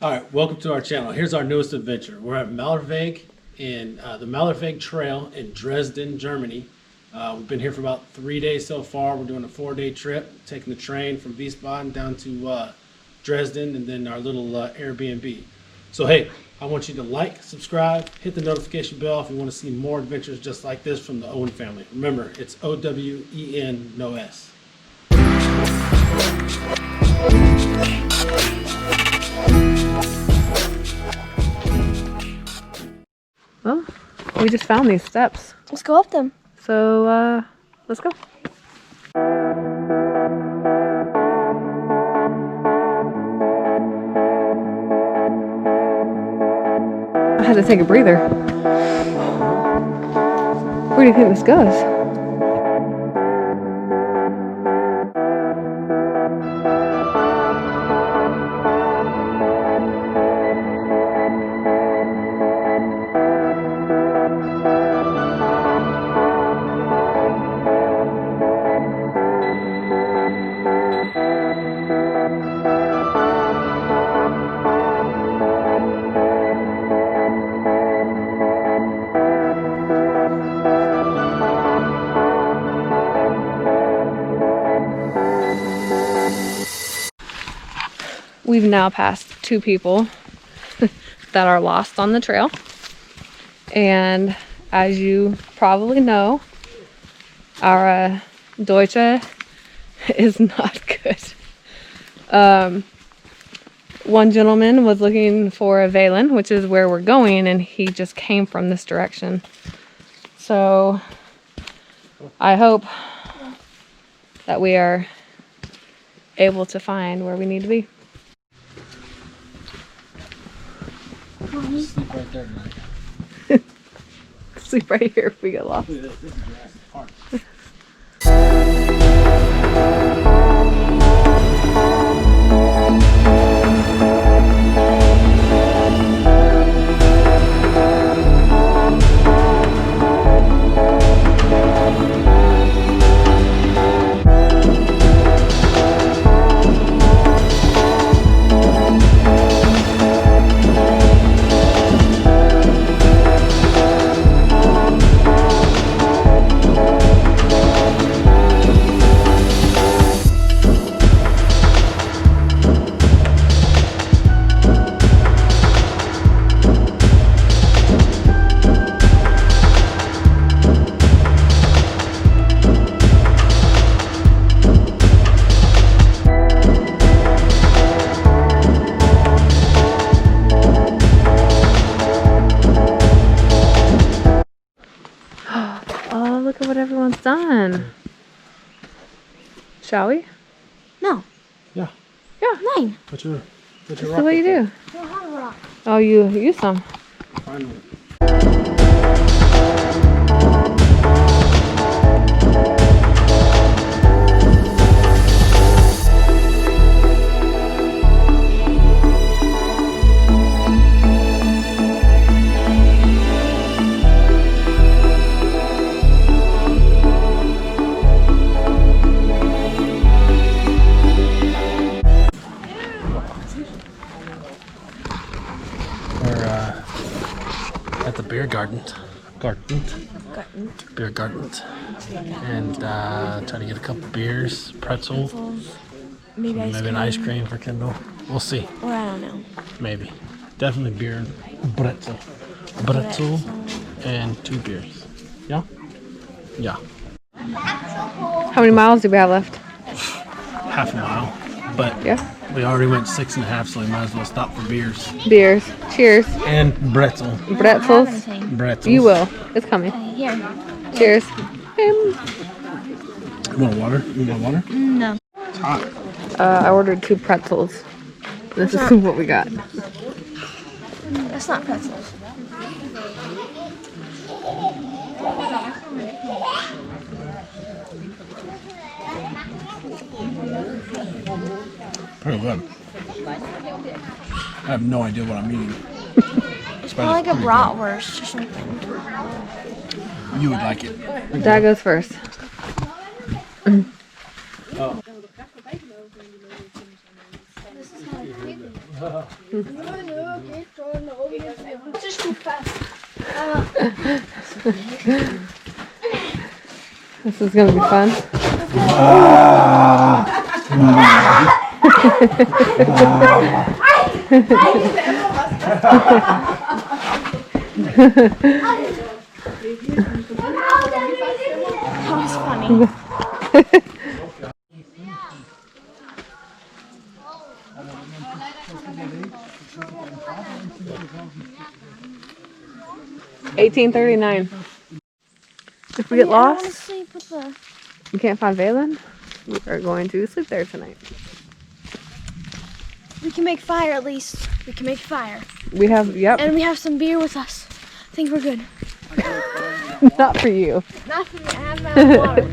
All right, welcome to our channel. Here's our newest adventure. We're at Malerweg in the Malerweg Trail in Dresden, Germany. We've been here for about 3 days so far. We're doing a 4-day trip, taking the train from Wiesbaden down to Dresden and then our little Airbnb. So hey, I want you to like, subscribe, hit the notification bell if you want to see more adventures just like this from the Owen family. Remember, it's O-W-E-N, no S. Well, we just found these steps. Let's go up them. So, let's go. I had to take a breather. Where do you think this goes? We've now passed 2 people that are lost on the trail. And as you probably know, our Deutsche is not good. One gentleman was looking for a Valen, which is where we're going, and he just came from this direction. So I hope that we are able to find where we need to be. Sleep right there tonight. Sleep right here if we get lost. Look at this. This is Jurassic Park. Oh, look at what everyone's done. Shall we? No. Yeah. Yeah. Nine. Put your That's rock the way you up do. I don't have a rock. Oh, you use some. there. Find one. We're at the beer garden, beer garden, and trying to get a couple beers, pretzels, Maybe an ice cream for Kendall. We'll see. Or I don't know. Maybe. Definitely beer and pretzel. Pretzel and 2 beers. Yeah? Yeah. How many miles do we have left? Half a mile. But Yeah. we already went 6.5, so we might as well stop for beers. Beers. Cheers. And pretzel. Pretzels. Pretzels. You will. It's coming. Here. Cheers. You want water? You want water? No. It's hot. I ordered 2 pretzels. This is what we got. That's not pretzels. Pretty good. I have no idea what I'm eating. It's probably like a bratwurst or something. You would like it. Dad goes first. Oh. This is gonna be fun. That was funny. 1839. If we get I wanna lost, sleep with the. we can't find Valen, we are going to sleep there tonight. We can make fire at least. We can make fire. We have, yep, And we have some beer with us. I think we're good. not for you. Not for me. I have my own water.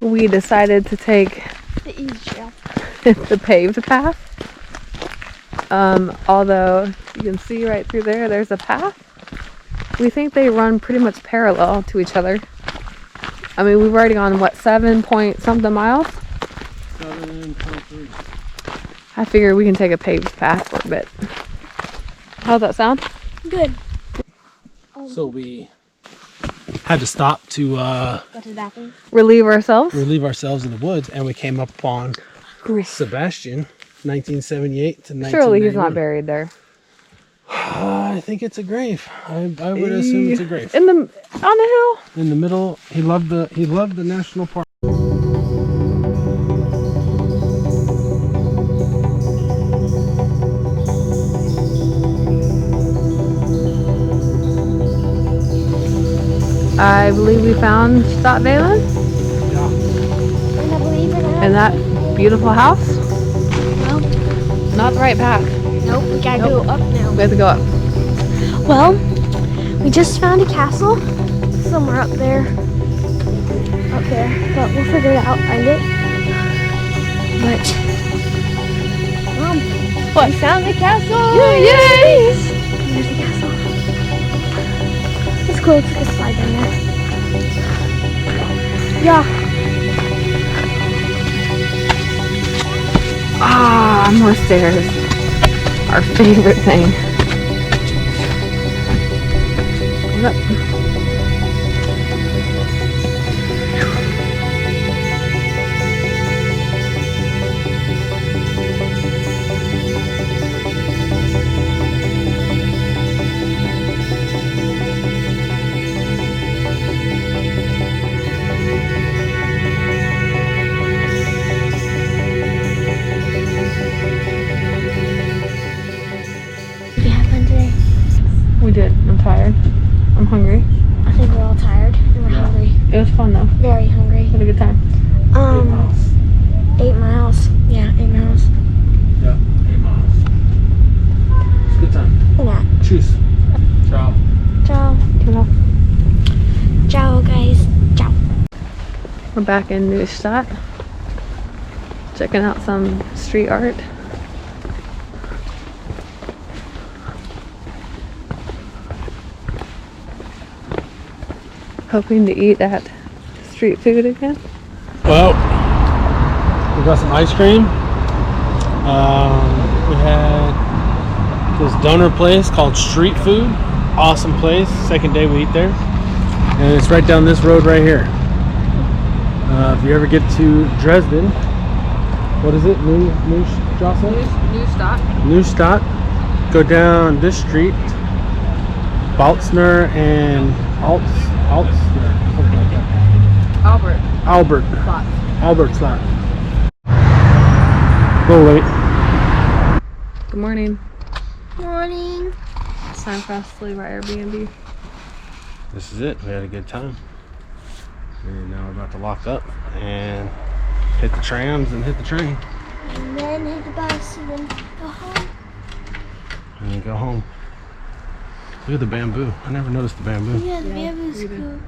We decided to take The easy trail. the paved path. Although you can see right through there, there's a path. We think they run pretty much parallel to each other. I mean, we've already gone, what, 7 point something miles? 7.3. I figure we can take a paved path for a bit. How's that sound? Good. So we had to stop to Go to the bathroom. Relieve ourselves? relieve ourselves in the woods, and we came up upon Sebastian, 1978 to 1991. Surely he's not buried there. I think it's a grave. I would assume it's a grave. On a hill? In the middle, he loved the national park. I believe we found Stadt Valen And I believe in and that beautiful house. Well, Not the right path. nope. We gotta go up now. We have to go up. Well, we just found a castle somewhere up there. But we'll figure it out, find it. But, What? we found the castle! Yay! There's the castle. It's cool, it's like a slide down there. Yeah. Ah, more stairs. Our favorite thing. Look. Did you have fun today? We did. I'm tired. I'm hungry. I think we're all tired and we're hungry. It was fun though. Very hungry. We had a good time. 8 miles. Yeah, 8 miles. Yeah, 8 miles. It's a good time. Yeah. Cheers. Ciao. Ciao. Ciao, guys. Ciao. We're back in Neustadt. Checking out some street art. Hoping to eat at street food again. Well, we got some ice cream. We had this donor place called Street Food. Awesome place. Second day we eat there. And it's right down this road right here. If you ever get to Dresden, what is it? Neustadt. Go down this street. Baltzner and Altsner, something like that. Albert's lot. Go wait. Good morning. Morning. It's time for us to leave our Airbnb. This is it. We had a good time. And now we're about to lock up and hit the trams and hit the train. And then hit the bus and then go home. And then go home. Look at the bamboo. I never noticed the bamboo. Yeah, the bamboo's cool.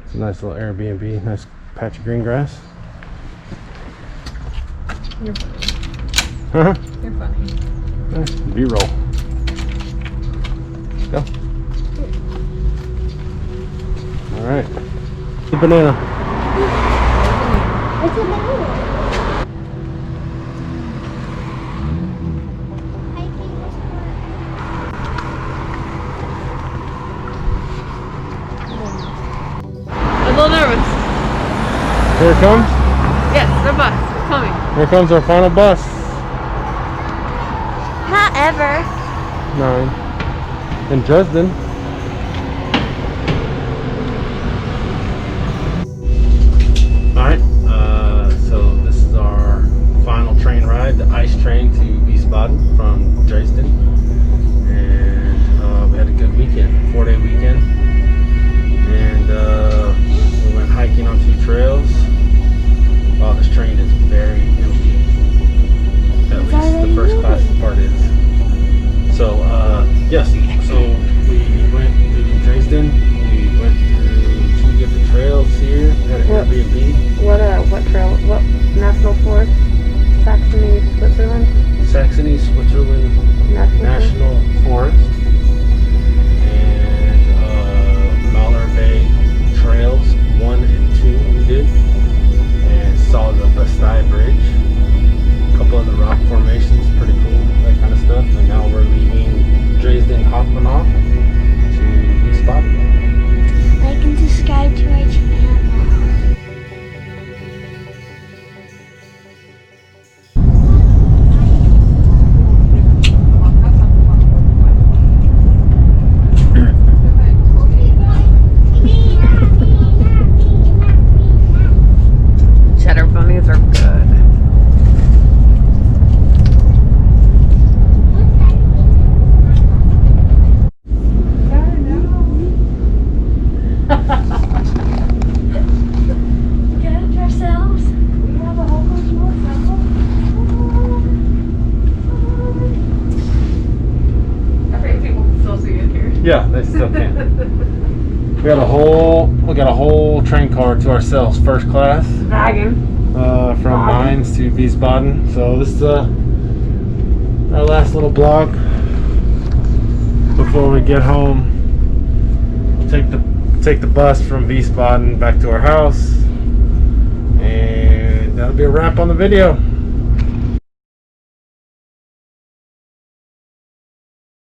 It's a nice little Airbnb. Nice patch of green grass. You're funny. Huh? You're funny. B-roll. Go. All right. The banana. It's a banana. I'm a little nervous. Here it comes. Yes, the bus is coming. Here comes our final bus. Not ever. 9. In Dresden. Alright, so this is our final train ride, the ice train to Wiesbaden from Dresden. And we had a good weekend, 4-day weekend. And we went hiking on 2 trails. Wow, this train is very empty. At least the first class part is. So, yes, so we went to Dresden. We went through 2 different trails here. We had an Airbnb. What trail? What national forest? Saxony, Switzerland? Saxony, Switzerland National Forest. And Malerweg trails 1 and 2 we did. And saw the Bastei Bridge. A couple of the rock formations, pretty cool, that kind of stuff. And now we're leaving Dresden Hauptbahnhof to Wiesbaden. Like and subscribe to our channel. Cheddar bunnies are good. Get ourselves. We have a whole bunch more I think people can still see it here. Yeah, they still can. We got a whole train car to ourselves, first class, Wagon. from Mainz to Wiesbaden. So this is our last little blog before we get home. We'll take the bus from Wiesbaden back to our house, and that'll be a wrap on the video.